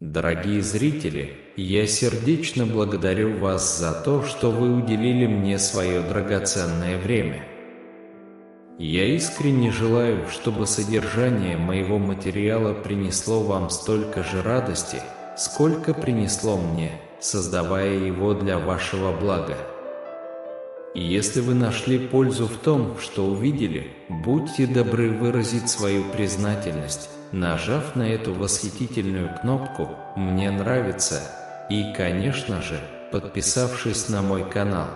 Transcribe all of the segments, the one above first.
Дорогие зрители, я сердечно благодарю вас за то, что вы уделили мне свое драгоценное время. Я искренне желаю, чтобы содержание моего материала принесло вам столько же радости, сколько принесло мне, создавая его для вашего блага. И если вы нашли пользу в том, что увидели, будьте добры выразить свою признательность, нажав на эту восхитительную кнопку «Мне нравится» и, конечно же, подписавшись на мой канал.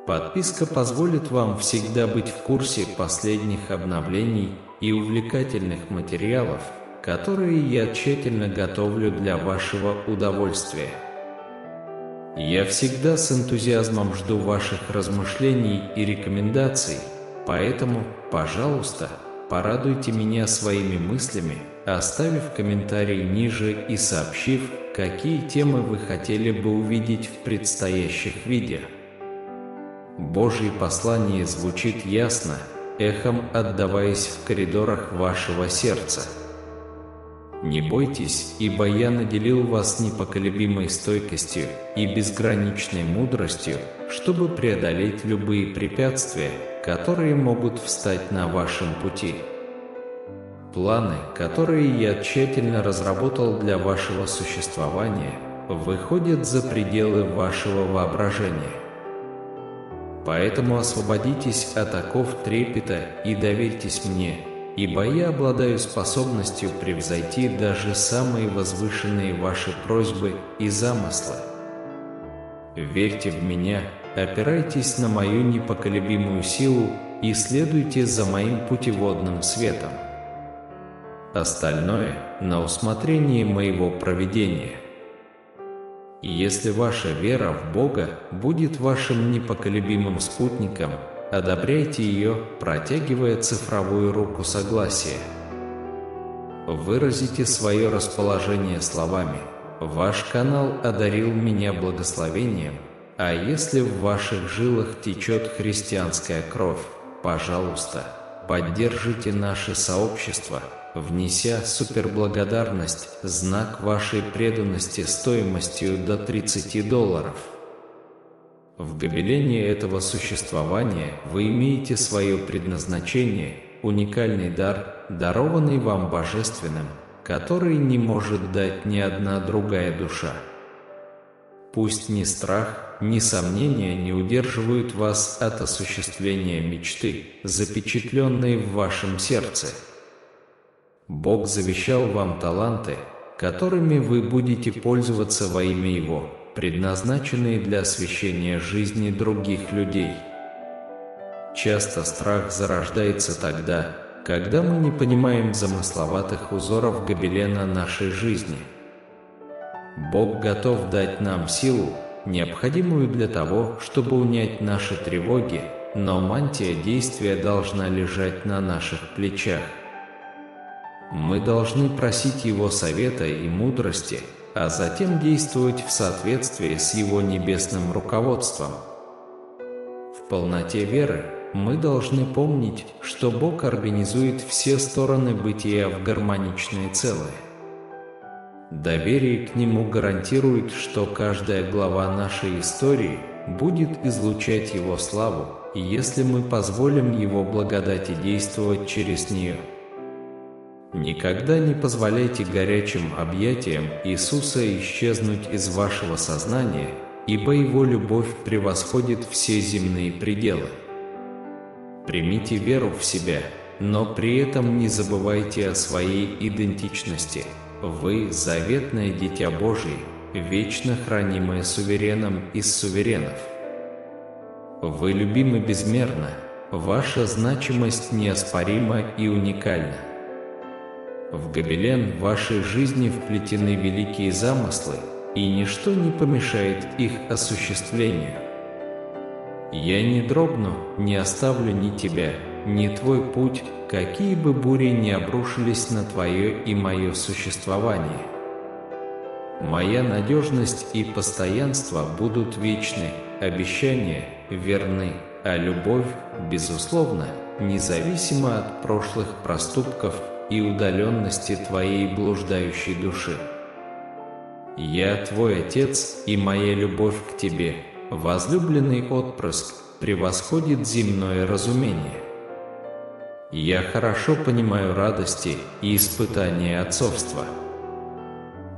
Подписка позволит вам всегда быть в курсе последних обновлений и увлекательных материалов, которые я тщательно готовлю для вашего удовольствия. Я всегда с энтузиазмом жду ваших размышлений и рекомендаций, поэтому, пожалуйста, порадуйте меня своими мыслями, оставив комментарий ниже и сообщив, какие темы вы хотели бы увидеть в предстоящих видео. Божье послание звучит ясно, эхом отдаваясь в коридорах вашего сердца. Не бойтесь, ибо я наделил вас непоколебимой стойкостью и безграничной мудростью, чтобы преодолеть любые препятствия, которые могут встать на вашем пути. Планы, которые я тщательно разработал для вашего существования, выходят за пределы вашего воображения. Поэтому освободитесь от оков трепета и доверьтесь мне, ибо я обладаю способностью превзойти даже самые возвышенные ваши просьбы и замыслы. Верьте в меня, опирайтесь на мою непоколебимую силу и следуйте за моим путеводным светом. Остальное на усмотрение моего провидения. И если ваша вера в Бога будет вашим непоколебимым спутником, одобряйте ее, протягивая цифровую руку согласия. Выразите свое расположение словами: «Ваш канал одарил меня благословением», а если в ваших жилах течет христианская кровь, пожалуйста, поддержите наше сообщество, внеся суперблагодарность, знак вашей преданности стоимостью до $30. В гобелене этого существования вы имеете свое предназначение, уникальный дар, дарованный вам Божественным, который не может дать ни одна другая душа. Пусть ни страх, ни сомнения не удерживают вас от осуществления мечты, запечатленной в вашем сердце. Бог завещал вам таланты, которыми вы будете пользоваться во имя Его, предназначенные для освящения жизни других людей. Часто страх зарождается тогда, когда мы не понимаем замысловатых узоров гобелена нашей жизни. Бог готов дать нам силу, необходимую для того, чтобы унять наши тревоги, но мантия действия должна лежать на наших плечах. Мы должны просить Его совета и мудрости, а затем действовать в соответствии с Его небесным руководством. В полноте веры мы должны помнить, что Бог организует все стороны бытия в гармоничное целое. Доверие к Нему гарантирует, что каждая глава нашей истории будет излучать Его славу, если мы позволим Его благодати действовать через нее. Никогда не позволяйте горячим объятиям Иисуса исчезнуть из вашего сознания, ибо Его любовь превосходит все земные пределы. Примите веру в себя, но при этом не забывайте о своей идентичности. Вы – заветное Дитя Божие, вечно хранимое сувереном из суверенов. Вы любимы безмерно, ваша значимость неоспорима и уникальна. В гобелен вашей жизни вплетены великие замыслы, и ничто не помешает их осуществлению. Я не дрогну, не оставлю ни тебя, ни твой путь, какие бы бури ни обрушились на твое и мое существование. Моя надежность и постоянство будут вечны, обещания верны, а любовь, безусловно, независимо от прошлых проступков и удаленности твоей блуждающей души. Я твой Отец, и моя любовь к тебе, возлюбленный отпрыск, превосходит земное разумение. Я хорошо понимаю радости и испытания отцовства.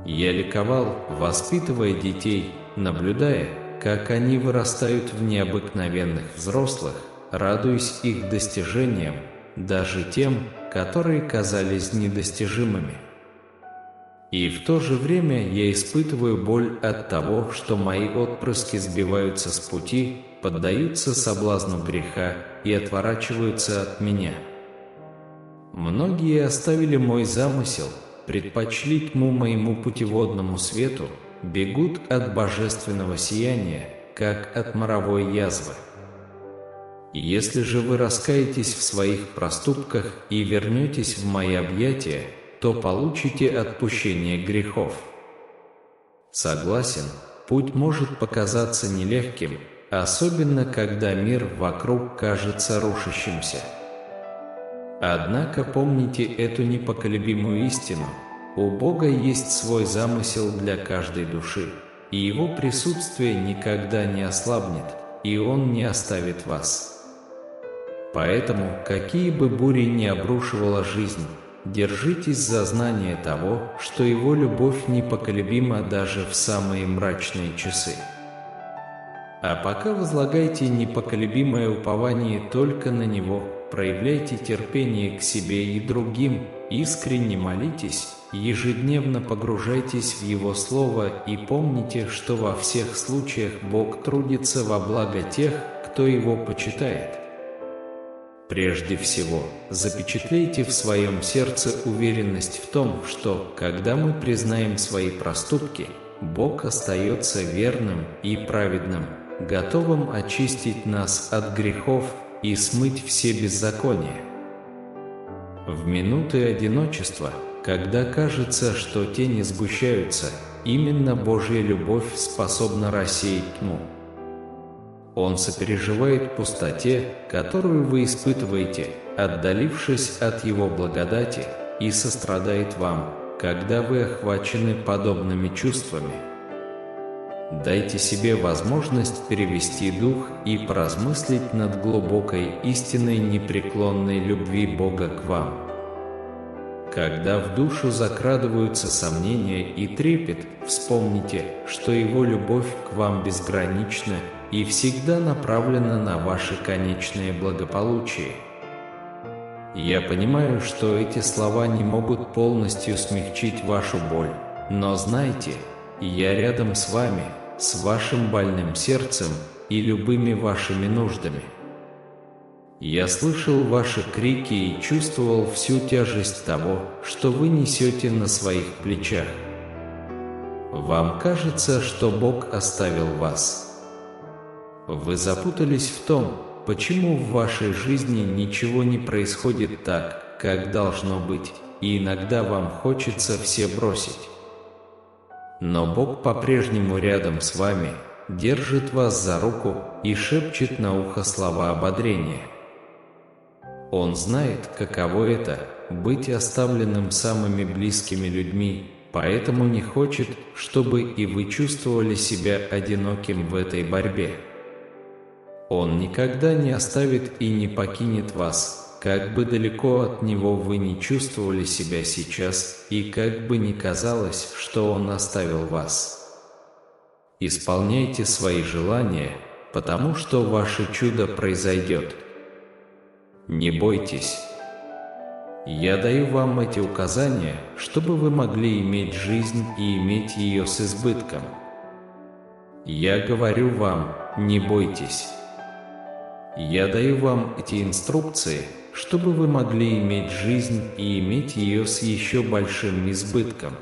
Я ликовал, воспитывая детей, наблюдая, как они вырастают в необыкновенных взрослых, радуясь их достижениям, даже тем, которые казались недостижимыми. И в то же время я испытываю боль от того, что мои отпрыски сбиваются с пути, поддаются соблазну греха и отворачиваются от меня. Многие оставили мой замысел, предпочли тьму моему путеводному свету, бегут от божественного сияния, как от моровой язвы. Если же вы раскаетесь в своих проступках и вернетесь в мои объятия, то получите отпущение грехов. Согласен, путь может показаться нелегким, особенно когда мир вокруг кажется рушащимся. Однако помните эту непоколебимую истину: у Бога есть свой замысел для каждой души, и Его присутствие никогда не ослабнет, и Он не оставит вас. Поэтому, какие бы бури ни обрушивала жизнь, держитесь за знание того, что Его любовь непоколебима даже в самые мрачные часы. А пока возлагайте непоколебимое упование только на Него, проявляйте терпение к себе и другим, искренне молитесь, ежедневно погружайтесь в Его Слово и помните, что во всех случаях Бог трудится во благо тех, кто Его почитает. Прежде всего, запечатлейте в своем сердце уверенность в том, что, когда мы признаем свои проступки, Бог остается верным и праведным, готовым очистить нас от грехов и смыть все беззакония. В минуты одиночества, когда кажется, что тени сгущаются, именно Божья любовь способна рассеять тьму. Он сопереживает пустоте, которую вы испытываете, отдалившись от Его благодати, и сострадает вам, когда вы охвачены подобными чувствами. Дайте себе возможность перевести дух и поразмыслить над глубокой истинной непреклонной любви Бога к вам. Когда в душу закрадываются сомнения и трепет, вспомните, что Его любовь к вам безгранична и всегда направлена на ваше конечное благополучие. Я понимаю, что эти слова не могут полностью смягчить вашу боль, но знайте, я рядом с вами, с вашим больным сердцем и любыми вашими нуждами. Я слышал ваши крики и чувствовал всю тяжесть того, что вы несете на своих плечах. Вам кажется, что Бог оставил вас. Вы запутались в том, почему в вашей жизни ничего не происходит так, как должно быть, и иногда вам хочется все бросить. Но Бог по-прежнему рядом с вами, держит вас за руку и шепчет на ухо слова ободрения. Он знает, каково это – быть оставленным самыми близкими людьми, поэтому не хочет, чтобы и вы чувствовали себя одиноким в этой борьбе. Он никогда не оставит и не покинет вас, как бы далеко от Него вы не чувствовали себя сейчас и как бы ни казалось, что Он оставил вас. Исполняйте свои желания, потому что ваше чудо произойдет. Не бойтесь. Я даю вам эти указания, чтобы вы могли иметь жизнь и иметь ее с избытком. Я говорю вам, не бойтесь. Я даю вам эти инструкции, чтобы вы могли иметь жизнь и иметь ее с еще большим избытком.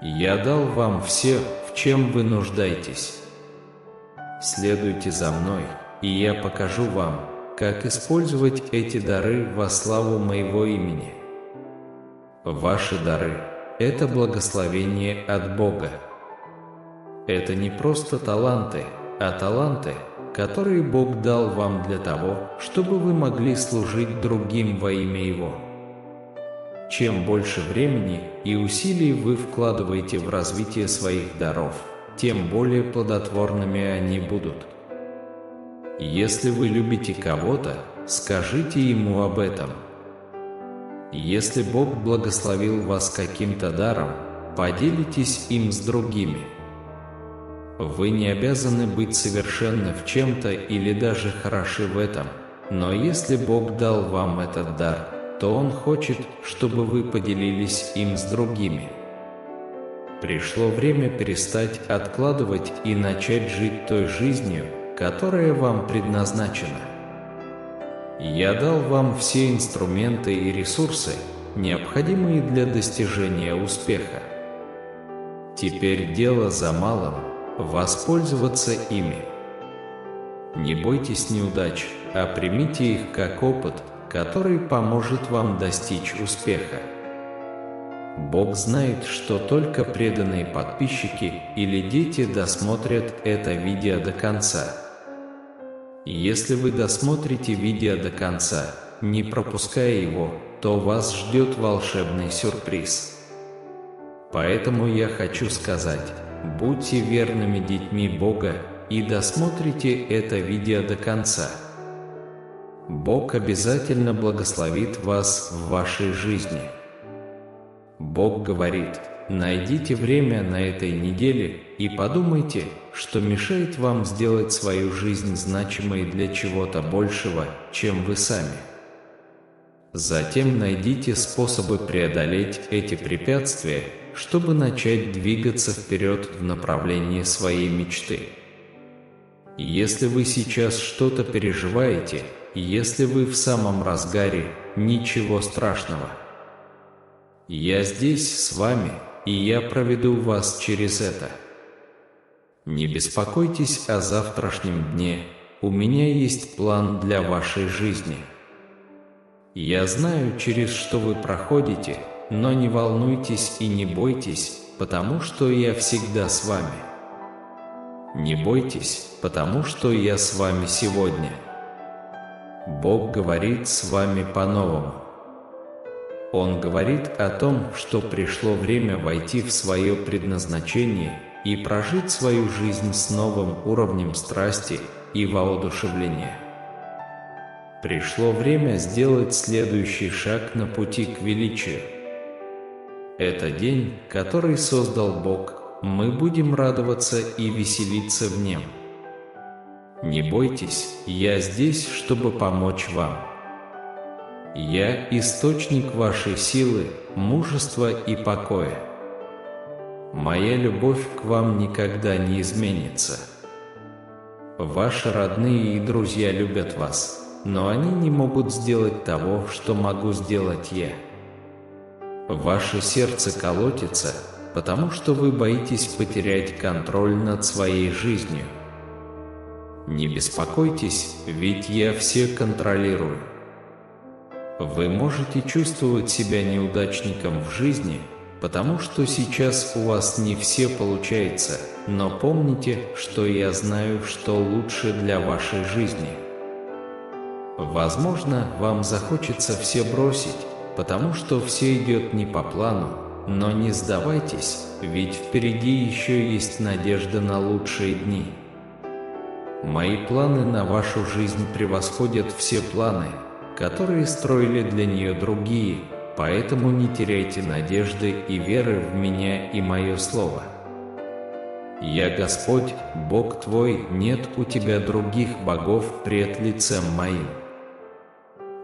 Я дал вам все, в чем вы нуждаетесь. Следуйте за мной, и я покажу вам, как использовать эти дары во славу моего имени. Ваши дары – это благословение от Бога. Это не просто таланты, а таланты, которые Бог дал вам для того, чтобы вы могли служить другим во имя Его. чем больше времени и усилий вы вкладываете в развитие своих даров, тем более плодотворными они будут. Если вы любите кого-то, скажите ему об этом. Если Бог благословил вас каким-то даром, поделитесь им с другими. Вы не обязаны быть совершенны в чем-то или даже хороши в этом, но если Бог дал вам этот дар, то Он хочет, чтобы вы поделились им с другими. Пришло время перестать откладывать и начать жить той жизнью, которая вам предназначена. Я дал вам все инструменты и ресурсы, необходимые для достижения успеха. Теперь дело за малым – воспользоваться ими. Не бойтесь неудач, а примите их как опыт, который поможет вам достичь успеха. Бог знает, что только преданные подписчики или дети досмотрят это видео до конца. Если вы досмотрите видео до конца, не пропуская его, то вас ждет волшебный сюрприз. Поэтому я хочу сказать, будьте верными детьми Бога и досмотрите это видео до конца. Бог обязательно благословит вас в вашей жизни. Бог говорит: найдите время на этой неделе и подумайте, что мешает вам сделать свою жизнь значимой для чего-то большего, чем вы сами. Затем найдите способы преодолеть эти препятствия, чтобы начать двигаться вперед в направлении своей мечты. Если вы сейчас что-то переживаете, если вы в самом разгаре, ничего страшного. Я здесь с вами, и я проведу вас через это. Не беспокойтесь о завтрашнем дне, у меня есть план для вашей жизни. Я знаю, через что вы проходите, но не волнуйтесь и не бойтесь, потому что я всегда с вами. Не бойтесь, потому что я с вами сегодня. Бог говорит с вами по-новому. Он говорит о том, что пришло время войти в свое предназначение и прожить свою жизнь с новым уровнем страсти и воодушевления. Пришло время сделать следующий шаг на пути к величию. Это день, который создал Бог, мы будем радоваться и веселиться в нем. Не бойтесь, я здесь, чтобы помочь вам. Я – источник вашей силы, мужества и покоя. Моя любовь к вам никогда не изменится. Ваши родные и друзья любят вас, но они не могут сделать того, что могу сделать я. Ваше сердце колотится, потому что вы боитесь потерять контроль над своей жизнью. Не беспокойтесь, ведь я все контролирую. Вы можете чувствовать себя неудачником в жизни, потому что сейчас у вас не все получается, но помните, что я знаю, что лучше для вашей жизни. Возможно, вам захочется все бросить, потому что все идет не по плану, но не сдавайтесь, ведь впереди еще есть надежда на лучшие дни. Мои планы на вашу жизнь превосходят все планы, которые строили для нее другие, поэтому не теряйте надежды и веры в меня и мое слово. Я Господь, Бог твой, нет у тебя других богов пред лицем моим.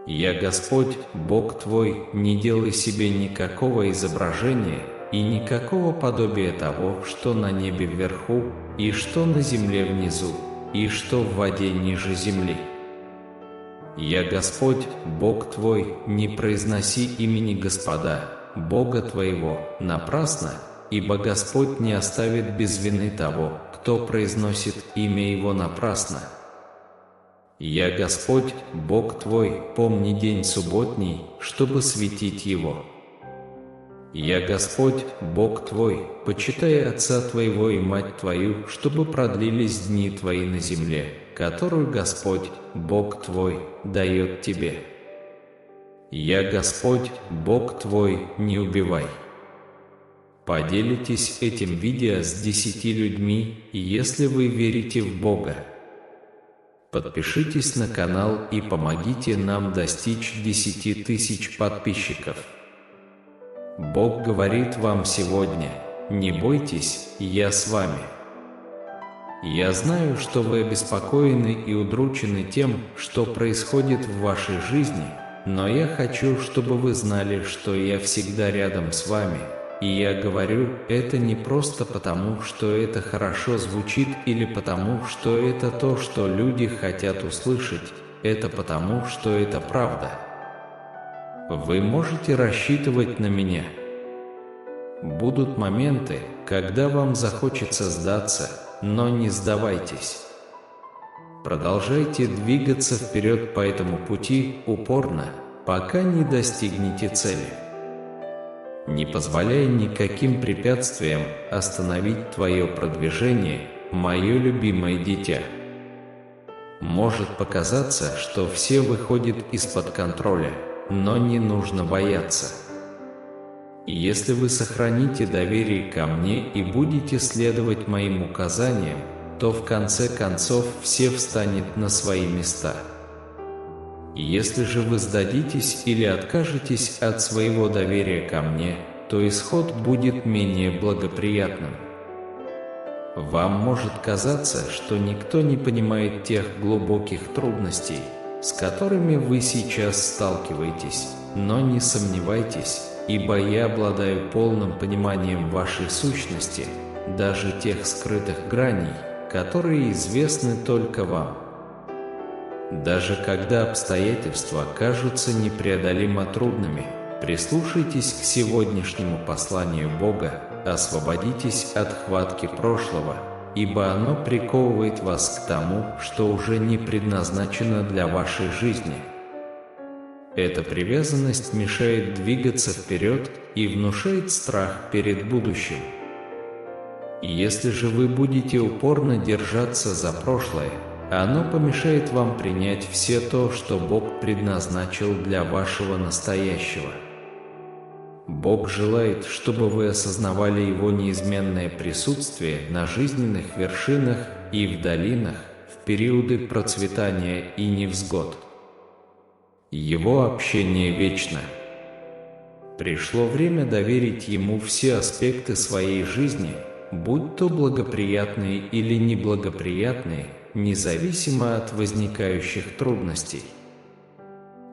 Я Господь, Бог твой, не делай себе никакого изображения и никакого подобия того, что на небе вверху, и что на земле внизу, и что в воде ниже земли. Я Господь, Бог твой, не произноси имени Господа, Бога твоего, напрасно, ибо Господь не оставит без вины того, кто произносит имя Его напрасно. Я Господь, Бог твой, помни день субботний, чтобы светить Его. Я Господь, Бог твой, почитай отца твоего и мать твою, чтобы продлились дни твои на земле, которую Господь, Бог твой, дает тебе. «Я Господь, Бог твой, не убивай». Поделитесь этим видео с 10 людьми, если вы верите в Бога. Подпишитесь на канал и помогите нам достичь 10 тысяч подписчиков. Бог говорит вам сегодня: не бойтесь, я с вами. Я знаю, что вы обеспокоены и удручены тем, что происходит в вашей жизни, но я хочу, чтобы вы знали, что я всегда рядом с вами. И я говорю это не просто потому, что это хорошо звучит или потому, что это то, что люди хотят услышать. Это потому, что это правда. Вы можете рассчитывать на меня. Будут моменты, когда вам захочется сдаться, но не сдавайтесь. Продолжайте двигаться вперед по этому пути упорно, пока не достигнете цели. Не позволяй никаким препятствиям остановить твое продвижение, мое любимое дитя. Может показаться, что все выходит из-под контроля, но не нужно бояться. Если вы сохраните доверие ко мне и будете следовать моим указаниям, то в конце концов все встанет на свои места. Если же вы сдадитесь или откажетесь от своего доверия ко мне, то исход будет менее благоприятным. Вам может казаться, что никто не понимает тех глубоких трудностей, с которыми вы сейчас сталкиваетесь, но не сомневайтесь, ибо я обладаю полным пониманием вашей сущности, даже тех скрытых граней, которые известны только вам. Даже когда обстоятельства кажутся непреодолимо трудными, прислушайтесь к сегодняшнему посланию Бога, освободитесь от хватки прошлого, ибо оно приковывает вас к тому, что уже не предназначено для вашей жизни. Эта привязанность мешает двигаться вперед и внушает страх перед будущим. Если же вы будете упорно держаться за прошлое, оно помешает вам принять все то, что Бог предназначил для вашего настоящего. Бог желает, чтобы вы осознавали Его неизменное присутствие на жизненных вершинах и в долинах, в периоды процветания и невзгод. Его общение вечно. Пришло время доверить Ему все аспекты своей жизни, будь то благоприятные или неблагоприятные, независимо от возникающих трудностей.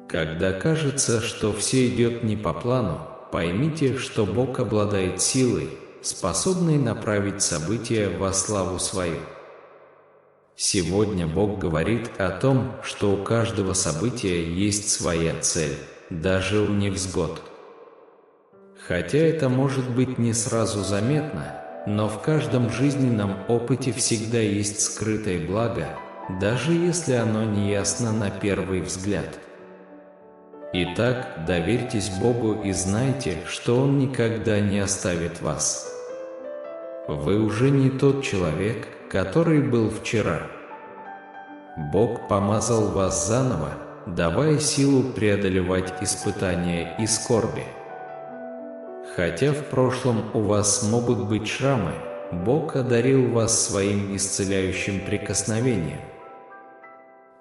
Когда кажется, что все идет не по плану, поймите, что Бог обладает силой, способной направить события во славу свою. Сегодня Бог говорит о том, что у каждого события есть своя цель, даже у невзгод. Хотя это может быть не сразу заметно, но в каждом жизненном опыте всегда есть скрытое благо, даже если оно не ясно на первый взгляд. Итак, доверьтесь Богу и знайте, что Он никогда не оставит вас. Вы уже не тот человек, который был вчера. Бог помазал вас заново, давая силу преодолевать испытания и скорби. Хотя в прошлом у вас могут быть шрамы, Бог одарил вас своим исцеляющим прикосновением.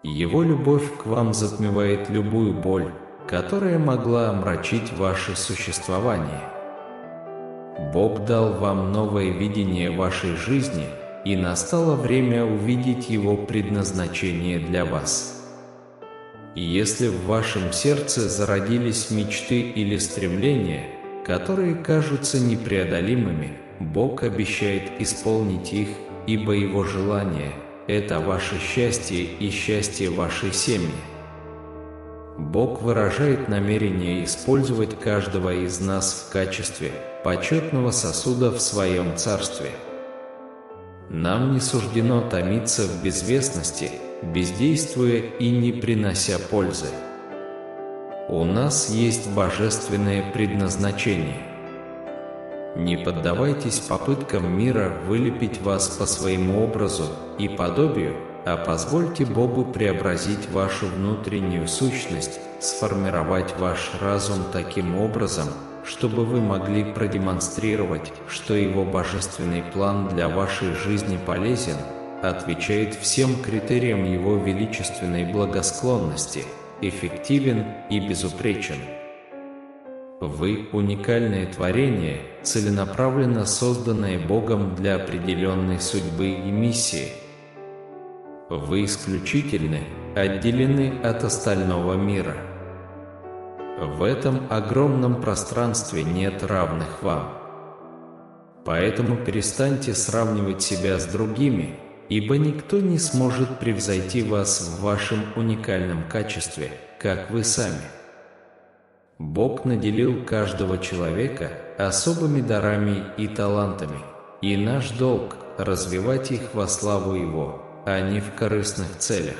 Его любовь к вам затмевает любую боль, которая могла омрачить ваше существование. Бог дал вам новое видение вашей жизни, и настало время увидеть Его предназначение для вас. И если в вашем сердце зародились мечты или стремления, которые кажутся непреодолимыми, Бог обещает исполнить их, ибо Его желание – это ваше счастье и счастье вашей семьи. Бог выражает намерение использовать каждого из нас в качестве почетного сосуда в Своем Царстве. Нам не суждено томиться в безвестности, бездействуя и не принося пользы. У нас есть божественное предназначение. Не поддавайтесь попыткам мира вылепить вас по своему образу и подобию, а позвольте Богу преобразить вашу внутреннюю сущность, сформировать ваш разум таким образом, чтобы вы могли продемонстрировать, что Его божественный план для вашей жизни полезен, отвечает всем критериям Его величественной благосклонности, эффективен и безупречен. Вы – уникальное творение, целенаправленно созданное Богом для определенной судьбы и миссии. Вы исключительны, отделены от остального мира. В этом огромном пространстве нет равных вам. Поэтому перестаньте сравнивать себя с другими, ибо никто не сможет превзойти вас в вашем уникальном качестве, как вы сами. Бог наделил каждого человека особыми дарами и талантами, и наш долг – развивать их во славу Его, а не в корыстных целях.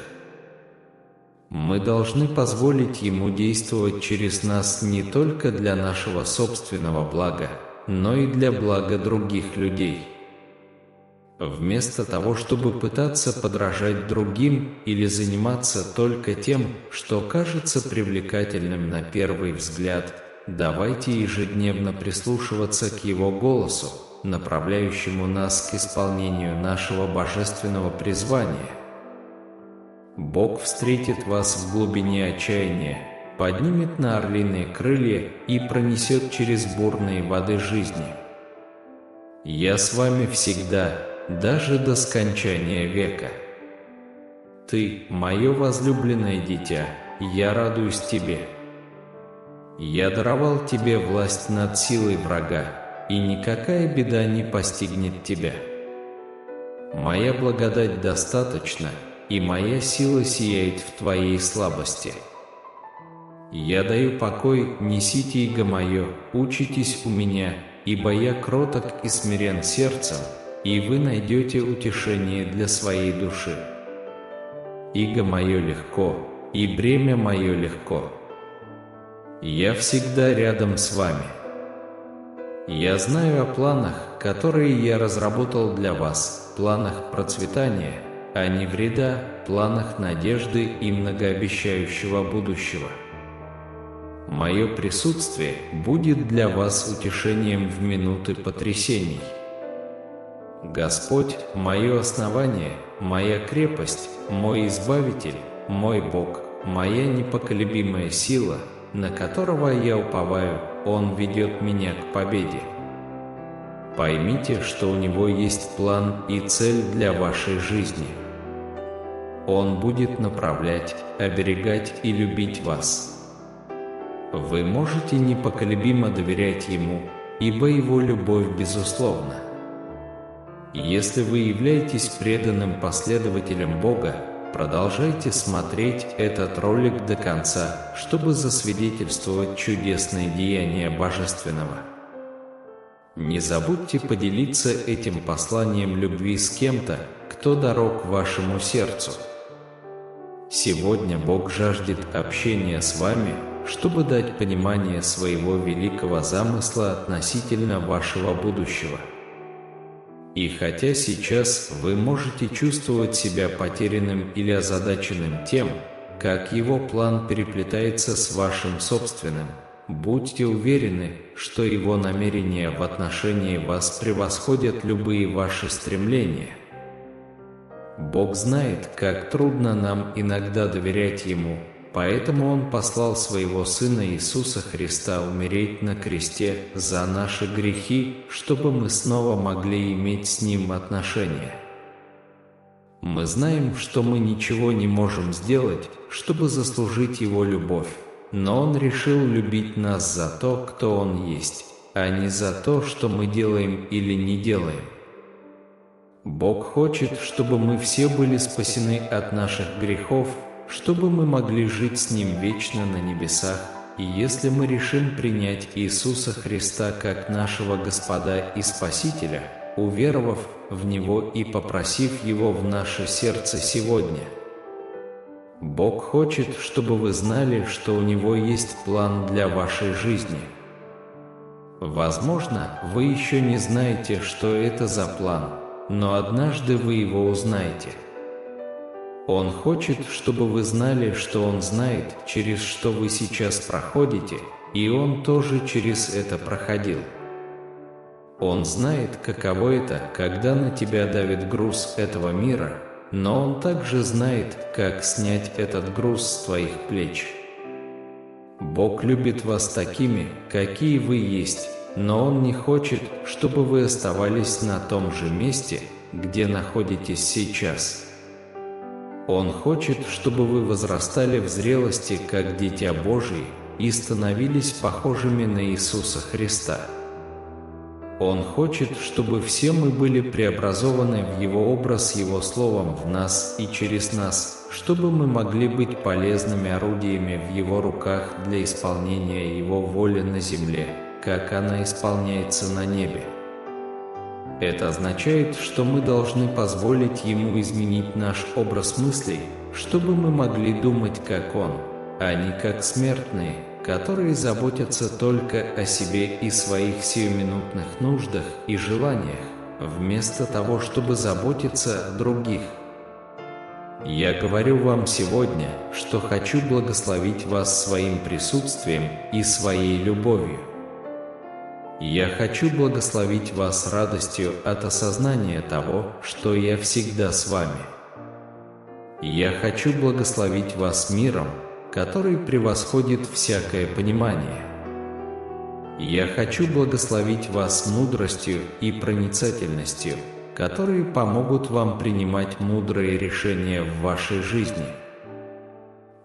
Мы должны позволить Ему действовать через нас не только для нашего собственного блага, но и для блага других людей. Вместо того, чтобы пытаться подражать другим или заниматься только тем, что кажется привлекательным на первый взгляд, давайте ежедневно прислушиваться к Его голосу, направляющему нас к исполнению нашего божественного призвания. Бог встретит вас в глубине отчаяния, поднимет на орлиные крылья и пронесет через бурные воды жизни. Я с вами всегда, даже до скончания века. Ты, мое возлюбленное дитя, я радуюсь тебе. Я даровал тебе власть над силой врага, и никакая беда не постигнет тебя. Моя благодать достаточна, и моя сила сияет в твоей слабости. Я даю покой, несите иго мое, учитесь у меня, ибо я кроток и смирен сердцем, и вы найдете утешение для своей души. Иго мое легко, и бремя мое легко. Я всегда рядом с вами. Я знаю о планах, которые я разработал для вас, планах процветания, а не вреда, планах надежды и многообещающего будущего. Мое присутствие будет для вас утешением в минуты потрясений. Господь – мое основание, моя крепость, мой Избавитель, мой Бог, моя непоколебимая сила, на которого я уповаю, Он ведет меня к победе. Поймите, что у Него есть план и цель для вашей жизни. Он будет направлять, оберегать и любить вас. Вы можете непоколебимо доверять Ему, ибо Его любовь безусловна. Если вы являетесь преданным последователем Бога, продолжайте смотреть этот ролик до конца, чтобы засвидетельствовать чудесные деяния Божественного. Не забудьте поделиться этим посланием любви с кем-то, кто дорог вашему сердцу. Сегодня Бог жаждет общения с вами, чтобы дать понимание своего великого замысла относительно вашего будущего. И хотя сейчас вы можете чувствовать себя потерянным или озадаченным тем, как Его план переплетается с вашим собственным, будьте уверены, что Его намерения в отношении вас превосходят любые ваши стремления. Бог знает, как трудно нам иногда доверять Ему, поэтому Он послал Своего Сына Иисуса Христа умереть на кресте за наши грехи, чтобы мы снова могли иметь с Ним отношения. Мы знаем, что мы ничего не можем сделать, чтобы заслужить Его любовь, но Он решил любить нас за то, кто Он есть, а не за то, что мы делаем или не делаем. Бог хочет, чтобы мы все были спасены от наших грехов, чтобы мы могли жить с Ним вечно на небесах, и если мы решим принять Иисуса Христа как нашего Господа и Спасителя, уверовав в Него и попросив Его в наше сердце сегодня. Бог хочет, чтобы вы знали, что у Него есть план для вашей жизни. Возможно, вы еще не знаете, что это за план, но однажды вы его узнаете. Он хочет, чтобы вы знали, что Он знает, через что вы сейчас проходите, и Он тоже через это проходил. Он знает, каково это, когда на тебя давит груз этого мира, но Он также знает, как снять этот груз с твоих плеч. Бог любит вас такими, какие вы есть, но Он не хочет, чтобы вы оставались на том же месте, где находитесь сейчас. Он хочет, чтобы вы возрастали в зрелости, как дитя Божие, и становились похожими на Иисуса Христа. Он хочет, чтобы все мы были преобразованы в Его образ Его Словом в нас и через нас, чтобы мы могли быть полезными орудиями в Его руках для исполнения Его воли на земле, как она исполняется на небе. Это означает, что мы должны позволить Ему изменить наш образ мыслей, чтобы мы могли думать как Он, а не как смертные, которые заботятся только о себе и своих сиюминутных нуждах и желаниях, вместо того, чтобы заботиться о других. Я говорю вам сегодня, что хочу благословить вас своим присутствием и своей любовью. Я хочу благословить вас радостью от осознания того, что я всегда с вами. Я хочу благословить вас миром, который превосходит всякое понимание. Я хочу благословить вас мудростью и проницательностью, которые помогут вам принимать мудрые решения в вашей жизни.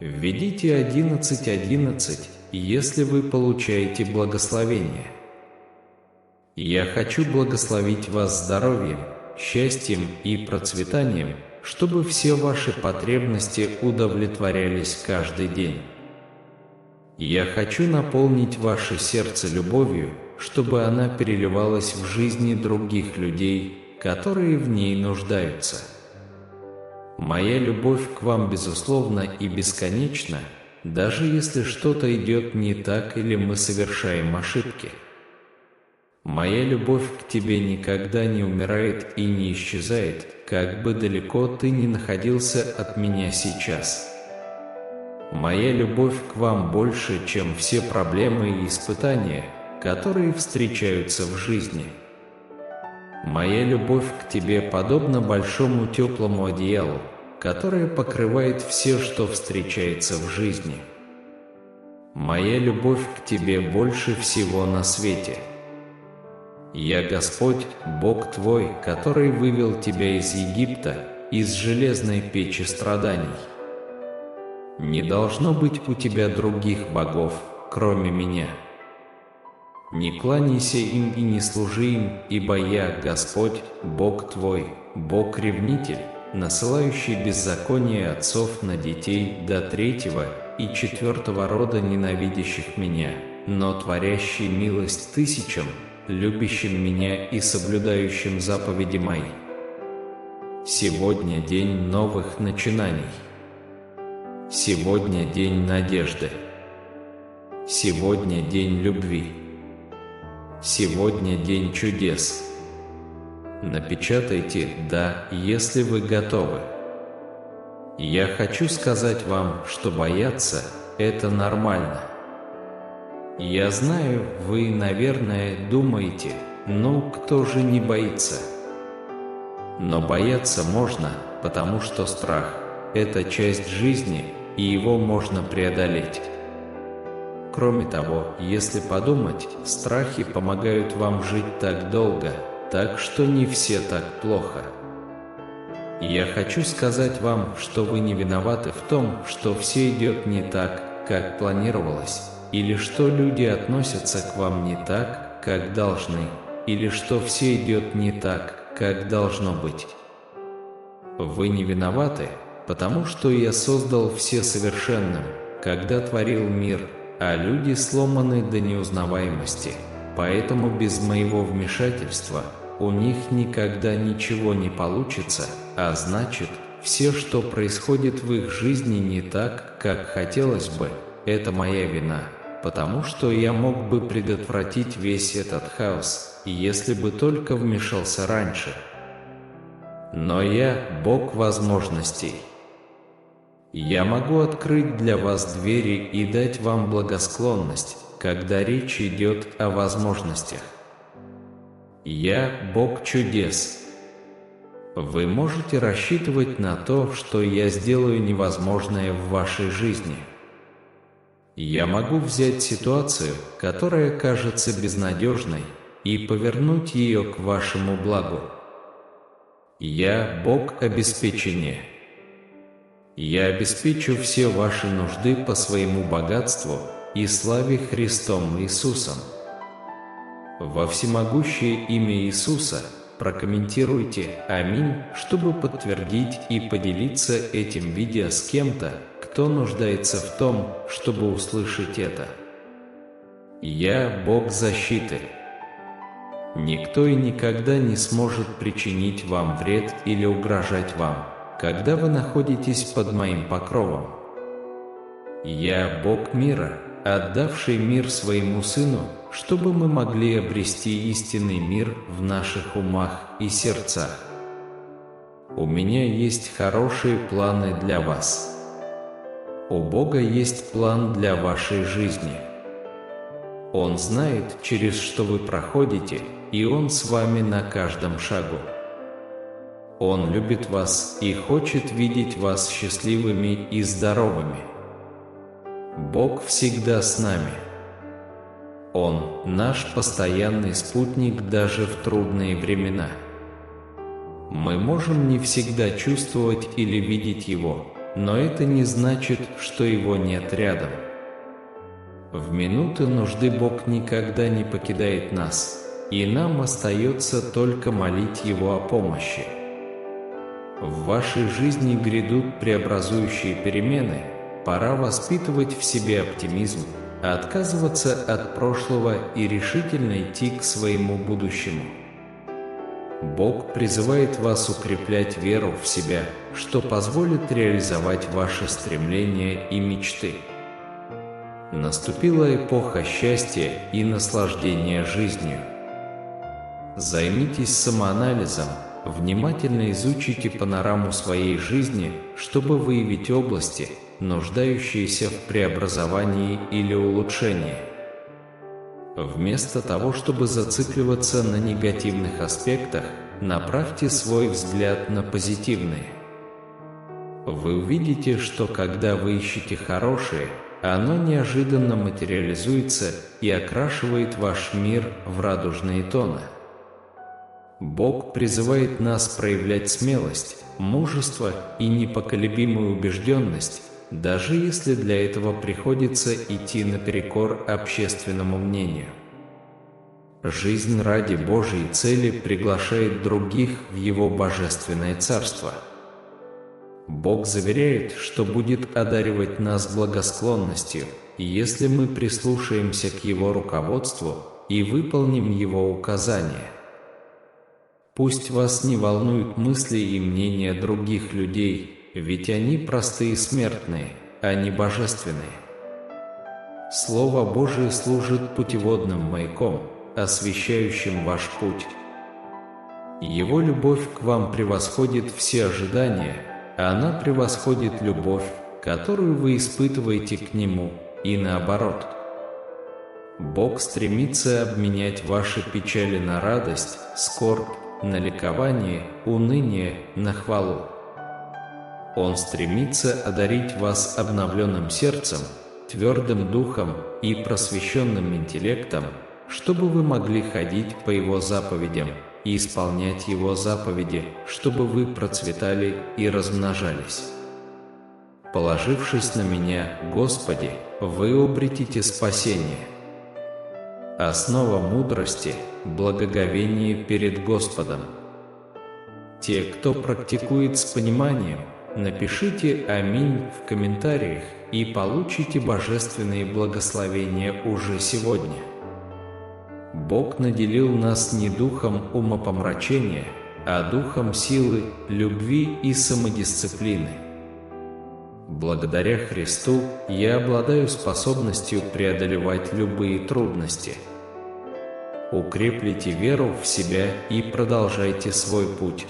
Введите 11:11, если вы получаете благословение. Я хочу благословить вас здоровьем, счастьем и процветанием, чтобы все ваши потребности удовлетворялись каждый день. Я хочу наполнить ваше сердце любовью, чтобы она переливалась в жизни других людей, которые в ней нуждаются. Моя любовь к вам безусловна и бесконечна, даже если что-то идет не так или мы совершаем ошибки. Моя любовь к тебе никогда не умирает и не исчезает, как бы далеко ты ни находился от меня сейчас. Моя любовь к вам больше, чем все проблемы и испытания, которые встречаются в жизни. Моя любовь к тебе подобна большому теплому одеялу, которое покрывает все, что встречается в жизни. Моя любовь к тебе больше всего на свете. Я Господь, Бог твой, который вывел тебя из Египта, из железной печи страданий. Не должно быть у тебя других богов, кроме меня. Не кланяйся им и не служи им, ибо я, Господь, Бог твой, Бог-ревнитель, насылающий беззаконие отцов на детей до 3-го и 4-го рода ненавидящих меня, но творящий милость тысячам, любящим меня и соблюдающим заповеди мои. Сегодня день новых начинаний. Сегодня день надежды. Сегодня день любви. Сегодня день чудес. Напечатайте «да», если вы готовы. Я хочу сказать вам, что бояться – это нормально. Я знаю, вы, наверное, думаете, ну кто же не боится? Но бояться можно, потому что страх – это часть жизни, и его можно преодолеть. Кроме того, если подумать, страхи помогают вам жить так долго, так что не все так плохо. Я хочу сказать вам, что вы не виноваты в том, что все идет не так, как планировалось, или что люди относятся к вам не так, как должны, или что все идет не так, как должно быть. Вы не виноваты, потому что я создал все совершенным, когда творил мир, а люди сломаны до неузнаваемости, поэтому без моего вмешательства у них никогда ничего не получится, а значит, все, что происходит в их жизни не так, как хотелось бы, это моя вина, потому что я мог бы предотвратить весь этот хаос, если бы только вмешался раньше. Но я – Бог возможностей. Я могу открыть для вас двери и дать вам благосклонность, когда речь идет о возможностях. Я – Бог чудес. Вы можете рассчитывать на то, что я сделаю невозможное в вашей жизни. Я могу взять ситуацию, которая кажется безнадежной, и повернуть ее к вашему благу. Я – Бог обеспечения. Я обеспечу все ваши нужды по своему богатству и славе Христом Иисусом. Во всемогущее имя Иисуса прокомментируйте «Аминь», чтобы подтвердить и поделиться этим видео с кем-то, кто нуждается в том, чтобы услышать это. Я – Бог защиты. Никто и никогда не сможет причинить вам вред или угрожать вам, когда вы находитесь под моим покровом. Я – Бог мира, отдавший мир своему Сыну, чтобы мы могли обрести истинный мир в наших умах и сердцах. У меня есть хорошие планы для вас. У Бога есть план для вашей жизни. Он знает, через что вы проходите, и Он с вами на каждом шагу. Он любит вас и хочет видеть вас счастливыми и здоровыми. Бог всегда с нами. Он – наш постоянный спутник даже в трудные времена. Мы можем не всегда чувствовать или видеть Его, но это не значит, что Его нет рядом. В минуты нужды Бог никогда не покидает нас, и нам остается только молить Его о помощи. В вашей жизни грядут преобразующие перемены, пора воспитывать в себе оптимизм, отказываться от прошлого и решительно идти к своему будущему. Бог призывает вас укреплять веру в себя, что позволит реализовать ваши стремления и мечты. Наступила эпоха счастья и наслаждения жизнью. Займитесь самоанализом, внимательно изучите панораму своей жизни, чтобы выявить области, нуждающиеся в преобразовании или улучшении. Вместо того, чтобы зацикливаться на негативных аспектах, направьте свой взгляд на позитивные. Вы увидите, что когда вы ищете хорошее, оно неожиданно материализуется и окрашивает ваш мир в радужные тоны. Бог призывает нас проявлять смелость, мужество и непоколебимую убежденность, даже если для этого приходится идти наперекор общественному мнению. Жизнь ради Божьей цели приглашает других в Его божественное царство. Бог заверяет, что будет одаривать нас благосклонностью, если мы прислушаемся к Его руководству и выполним Его указания. Пусть вас не волнуют мысли и мнения других людей, ведь они простые смертные, а не божественные. Слово Божие служит путеводным маяком, освещающим ваш путь. Его любовь к вам превосходит все ожидания, а она превосходит любовь, которую вы испытываете к Нему, и наоборот. Бог стремится обменять ваши печали на радость, скорбь, на ликование, уныние, на хвалу. Он стремится одарить вас обновленным сердцем, твердым духом и просвещенным интеллектом, чтобы вы могли ходить по Его заповедям и исполнять Его заповеди, чтобы вы процветали и размножались. Положившись на Меня, Господи, вы обретите спасение. Основа мудрости – благоговение перед Господом. Те, кто практикует с пониманием, напишите «Аминь» в комментариях и получите божественные благословения уже сегодня. Бог наделил нас не духом умопомрачения, а духом силы, любви и самодисциплины. Благодаря Христу я обладаю способностью преодолевать любые трудности. Укреплите веру в себя и продолжайте свой путь.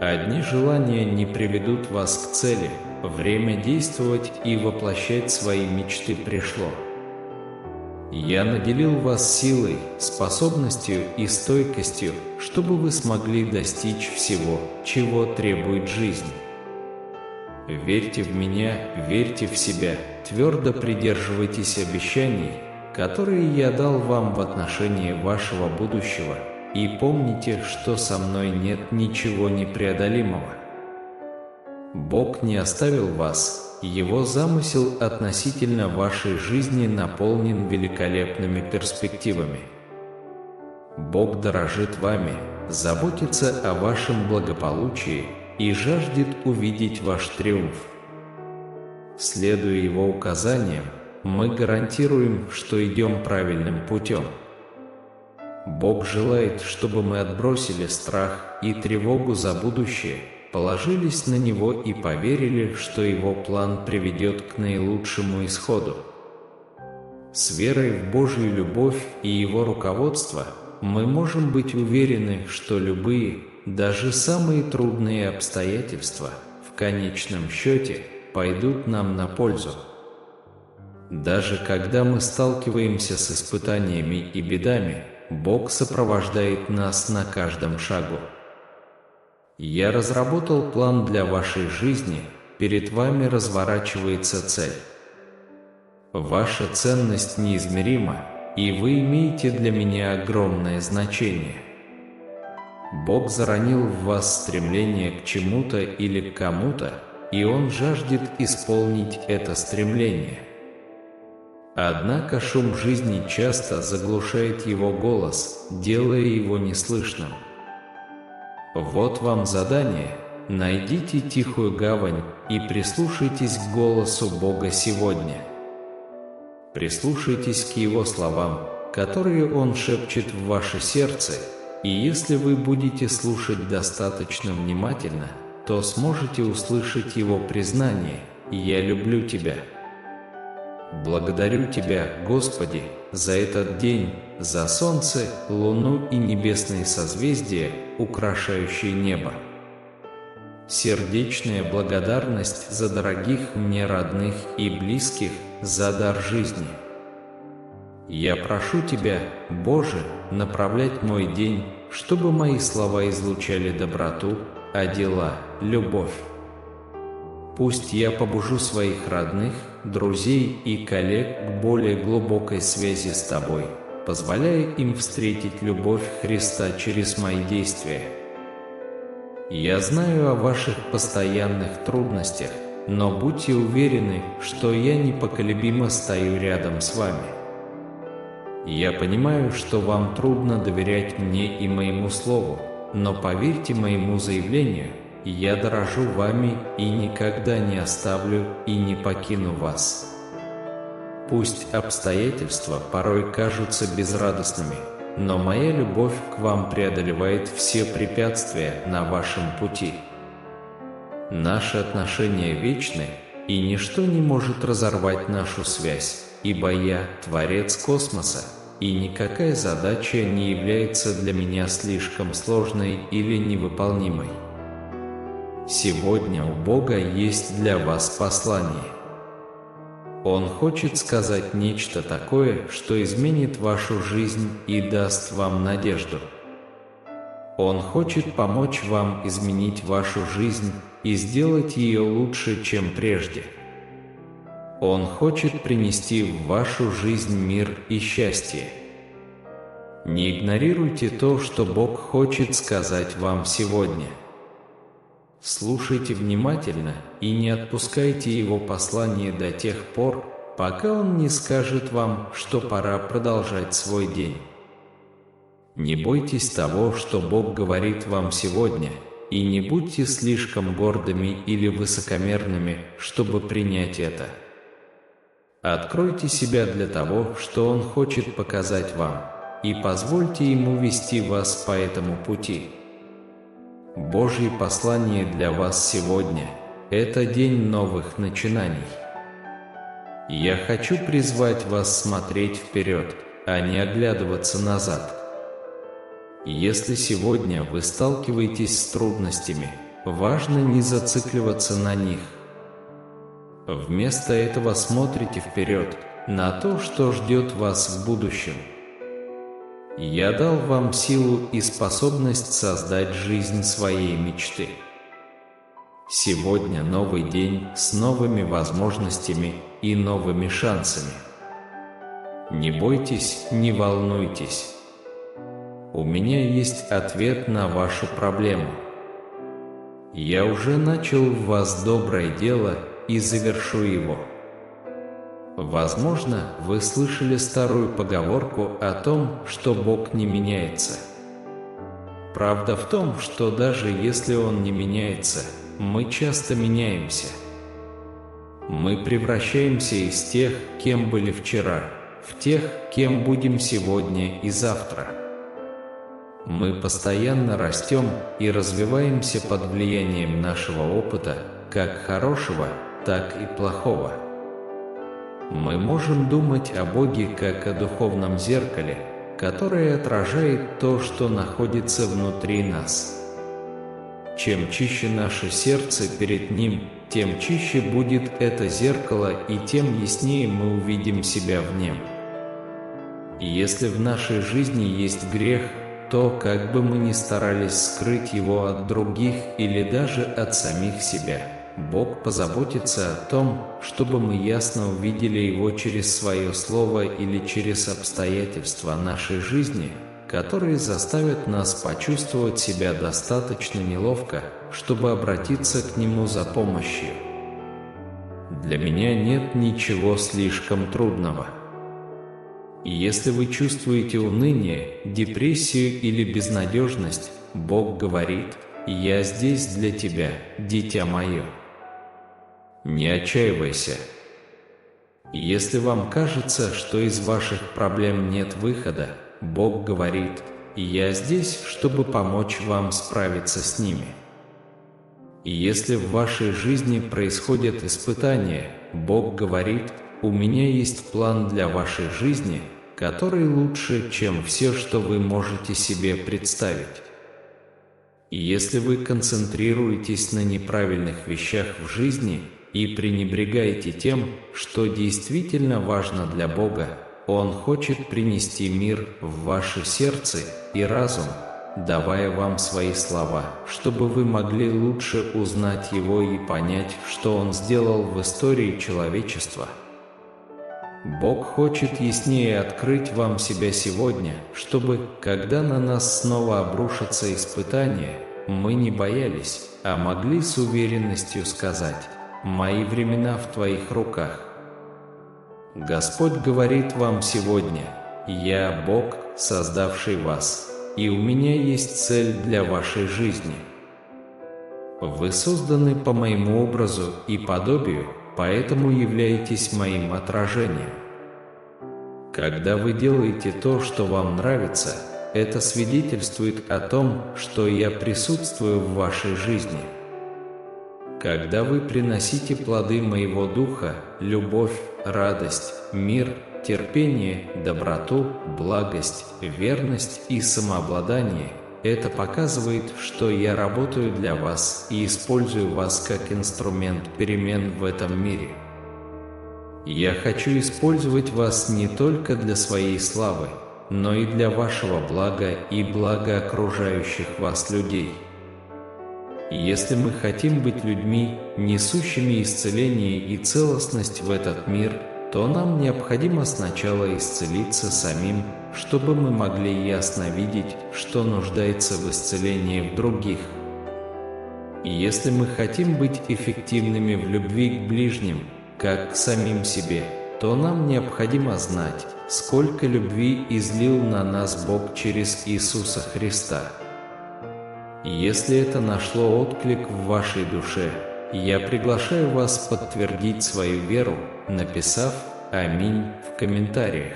Одни желания не приведут вас к цели, время действовать и воплощать свои мечты пришло. Я наделил вас силой, способностью и стойкостью, чтобы вы смогли достичь всего, чего требует жизнь. Верьте в меня, верьте в себя, твердо придерживайтесь обещаний, которые я дал вам в отношении вашего будущего, и помните, что со мной нет ничего непреодолимого. Бог не оставил вас. Его замысел относительно вашей жизни наполнен великолепными перспективами. Бог дорожит вами, заботится о вашем благополучии и жаждет увидеть ваш триумф. Следуя Его указаниям, мы гарантируем, что идем правильным путем. Бог желает, чтобы мы отбросили страх и тревогу за будущее, положились на Него и поверили, что Его план приведет к наилучшему исходу. С верой в Божью любовь и Его руководство мы можем быть уверены, что любые, даже самые трудные обстоятельства, в конечном счете, пойдут нам на пользу. Даже когда мы сталкиваемся с испытаниями и бедами, Бог сопровождает нас на каждом шагу. Я разработал план для вашей жизни, перед вами разворачивается цель. Ваша ценность неизмерима, и вы имеете для меня огромное значение. Бог заронил в вас стремление к чему-то или к кому-то, и Он жаждет исполнить это стремление. Однако шум жизни часто заглушает Его голос, делая его неслышным. Вот вам задание: найдите тихую гавань и прислушайтесь к голосу Бога сегодня. Прислушайтесь к Его словам, которые Он шепчет в ваше сердце, и если вы будете слушать достаточно внимательно, то сможете услышать Его признание: «Я люблю тебя». Благодарю Тебя, Господи, за этот день, за солнце, луну и небесные созвездия, украшающие небо. Сердечная благодарность за дорогих мне родных и близких, за дар жизни. Я прошу Тебя, Боже, направлять мой день, чтобы мои слова излучали доброту, а дела – любовь. Пусть я побужу своих родных, друзей и коллег к более глубокой связи с Тобой, позволяя им встретить любовь Христа через мои действия. Я знаю о ваших постоянных трудностях, но будьте уверены, что я непоколебимо стою рядом с вами. Я понимаю, что вам трудно доверять мне и моему слову, но поверьте моему заявлению, я дорожу вами и никогда не оставлю и не покину вас. Пусть обстоятельства порой кажутся безрадостными, но моя любовь к вам преодолевает все препятствия на вашем пути. Наши отношения вечны, и ничто не может разорвать нашу связь, ибо я – Творец космоса, и никакая задача не является для меня слишком сложной или невыполнимой. Сегодня у Бога есть для вас послание. Он хочет сказать нечто такое, что изменит вашу жизнь и даст вам надежду. Он хочет помочь вам изменить вашу жизнь и сделать ее лучше, чем прежде. Он хочет принести в вашу жизнь мир и счастье. Не игнорируйте то, что Бог хочет сказать вам сегодня. Слушайте внимательно и не отпускайте Его послание до тех пор, пока Он не скажет вам, что пора продолжать свой день. Не бойтесь того, что Бог говорит вам сегодня, и не будьте слишком гордыми или высокомерными, чтобы принять это. Откройте себя для того, что Он хочет показать вам, и позвольте Ему вести вас по этому пути. Божье послание для вас сегодня – это день новых начинаний. Я хочу призвать вас смотреть вперед, а не оглядываться назад. Если сегодня вы сталкиваетесь с трудностями, важно не зацикливаться на них. Вместо этого смотрите вперед, на то, что ждет вас в будущем. Я дал вам силу и способность создать жизнь своей мечты. Сегодня новый день с новыми возможностями и новыми шансами. Не бойтесь, не волнуйтесь. У меня есть ответ на вашу проблему. Я уже начал в вас доброе дело и завершу его. Возможно, вы слышали старую поговорку о том, что Бог не меняется. Правда в том, что даже если Он не меняется, мы часто меняемся. Мы превращаемся из тех, кем были вчера, в тех, кем будем сегодня и завтра. Мы постоянно растем и развиваемся под влиянием нашего опыта, как хорошего, так и плохого. Мы можем думать о Боге как о духовном зеркале, которое отражает то, что находится внутри нас. Чем чище наше сердце перед Ним, тем чище будет это зеркало и тем яснее мы увидим себя в нем. Если в нашей жизни есть грех, то, как бы мы ни старались скрыть его от других или даже от самих себя, Бог позаботится о том, чтобы мы ясно увидели его через свое слово или через обстоятельства нашей жизни, которые заставят нас почувствовать себя достаточно неловко, чтобы обратиться к нему за помощью. Для меня нет ничего слишком трудного. И если вы чувствуете уныние, депрессию или безнадежность, Бог говорит: «Я здесь для тебя, дитя мое». Не отчаивайся. Если вам кажется, что из ваших проблем нет выхода, Бог говорит: «Я здесь, чтобы помочь вам справиться с ними». И если в вашей жизни происходят испытания, Бог говорит: «У меня есть план для вашей жизни, который лучше, чем все, что вы можете себе представить». И если вы концентрируетесь на неправильных вещах в жизни и пренебрегаете тем, что действительно важно для Бога, Он хочет принести мир в ваше сердце и разум, давая вам свои слова, чтобы вы могли лучше узнать Его и понять, что Он сделал в истории человечества. Бог хочет яснее открыть вам себя сегодня, чтобы, когда на нас снова обрушатся испытания, мы не боялись, а могли с уверенностью сказать: «Мои времена в Твоих руках». Господь говорит вам сегодня: «Я Бог, создавший вас, и у меня есть цель для вашей жизни. Вы созданы по моему образу и подобию, поэтому являетесь моим отражением». Когда вы делаете то, что вам нравится, это свидетельствует о том, что я присутствую в вашей жизни. Когда вы приносите плоды моего духа, любовь, радость, мир, терпение, доброту, благость, верность и самообладание, это показывает, что я работаю для вас и использую вас как инструмент перемен в этом мире. Я хочу использовать вас не только для своей славы, но и для вашего блага и блага окружающих вас людей. Если мы хотим быть людьми, несущими исцеление и целостность в этот мир, то нам необходимо сначала исцелиться самим, чтобы мы могли ясно видеть, что нуждается в исцелении в других. И если мы хотим быть эффективными в любви к ближним, как к самим себе, то нам необходимо знать, сколько любви излил на нас Бог через Иисуса Христа. Если это нашло отклик в вашей душе, я приглашаю вас подтвердить свою веру, написав «Аминь» в комментариях.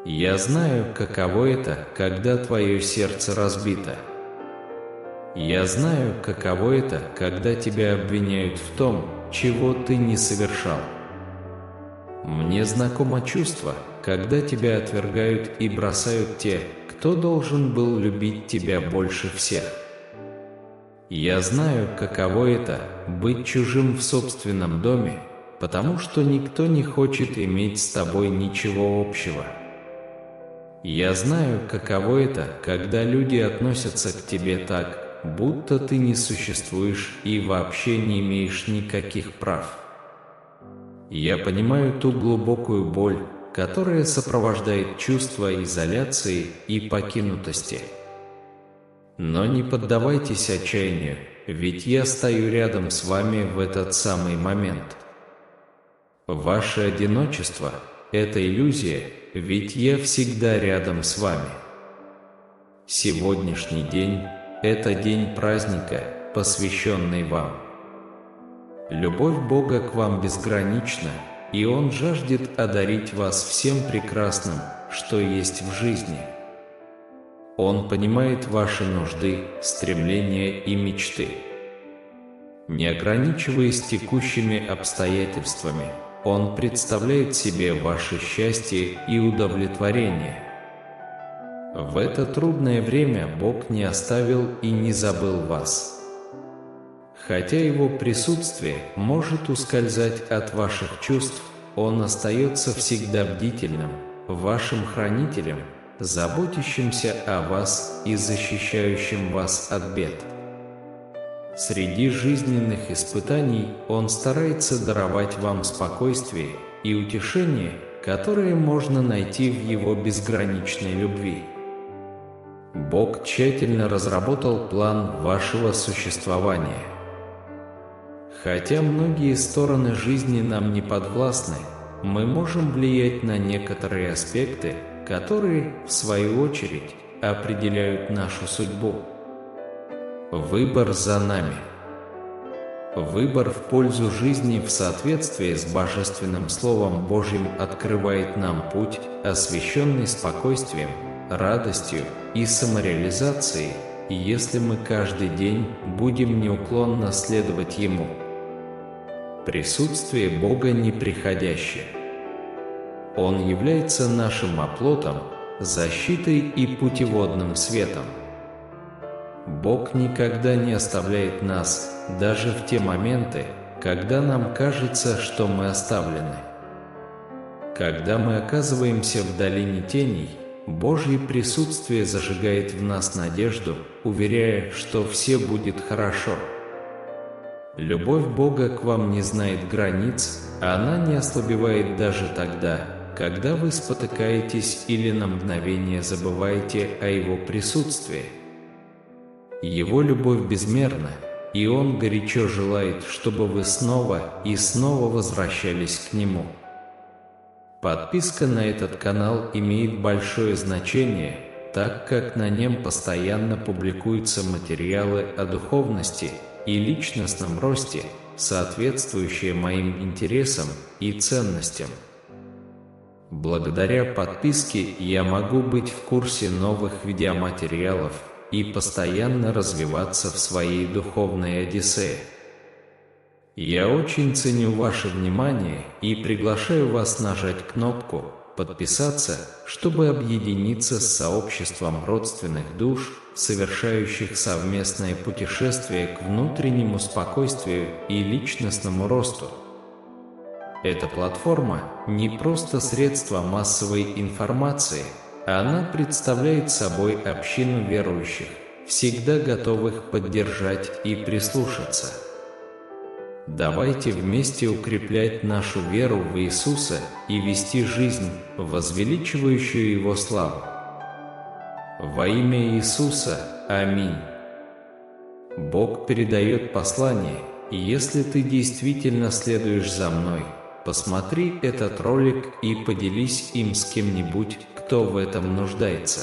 Я знаю, каково это, когда твое сердце разбито. Я знаю, каково это, когда тебя обвиняют в том, чего ты не совершал. Мне знакомо чувство, когда тебя отвергают и бросают те, кто должен был любить тебя больше всех. Я знаю, каково это – быть чужим в собственном доме, потому что никто не хочет иметь с тобой ничего общего. Я знаю, каково это, когда люди относятся к тебе так, будто ты не существуешь и вообще не имеешь никаких прав. Я понимаю ту глубокую боль, которая сопровождает чувство изоляции и покинутости. Но не поддавайтесь отчаянию, ведь я стою рядом с вами в этот самый момент. Ваше одиночество – это иллюзия, ведь я всегда рядом с вами. Сегодняшний день – это день праздника, посвященный вам. Любовь Бога к вам безгранична, и Он жаждет одарить вас всем прекрасным, что есть в жизни. Он понимает ваши нужды, стремления и мечты. Не ограничиваясь текущими обстоятельствами, Он представляет себе ваше счастье и удовлетворение. В это трудное время Бог не оставил и не забыл вас. Хотя Его присутствие может ускользать от ваших чувств, Он остается всегда бдительным, вашим хранителем, заботящимся о вас и защищающим вас от бед. Среди жизненных испытаний Он старается даровать вам спокойствие и утешение, которые можно найти в Его безграничной любви. Бог тщательно разработал план вашего существования. Хотя многие стороны жизни нам не подвластны, мы можем влиять на некоторые аспекты, которые, в свою очередь, определяют нашу судьбу. Выбор за нами. Выбор в пользу жизни в соответствии с Божественным Словом Божьим открывает нам путь, освященный спокойствием, радостью и самореализацией, если мы каждый день будем неуклонно следовать Ему. Присутствие Бога неприходящее. Он является нашим оплотом, защитой и путеводным светом. Бог никогда не оставляет нас, даже в те моменты, когда нам кажется, что мы оставлены. Когда мы оказываемся в долине теней, Божье присутствие зажигает в нас надежду, уверяя, что все будет хорошо. Любовь Бога к вам не знает границ, а она не ослабевает даже тогда, когда вы спотыкаетесь или на мгновение забываете о Его присутствии. Его любовь безмерна, и Он горячо желает, чтобы вы снова и снова возвращались к Нему. Подписка на этот канал имеет большое значение, так как на нем постоянно публикуются материалы о духовности и личностном росте, соответствующие моим интересам и ценностям. Благодаря подписке я могу быть в курсе новых видеоматериалов и постоянно развиваться в своей духовной одиссее. Я очень ценю ваше внимание и приглашаю вас нажать кнопку «Подписаться», чтобы объединиться с сообществом родственных душ, совершающих совместное путешествие к внутреннему спокойствию и личностному росту. Эта платформа не просто средство массовой информации, она представляет собой общину верующих, всегда готовых поддержать и прислушаться. Давайте вместе укреплять нашу веру в Иисуса и вести жизнь, возвеличивающую Его славу. Во имя Иисуса. Аминь. Бог передает послание, и если ты действительно следуешь за мной, посмотри этот ролик и поделись им с кем-нибудь, кто в этом нуждается.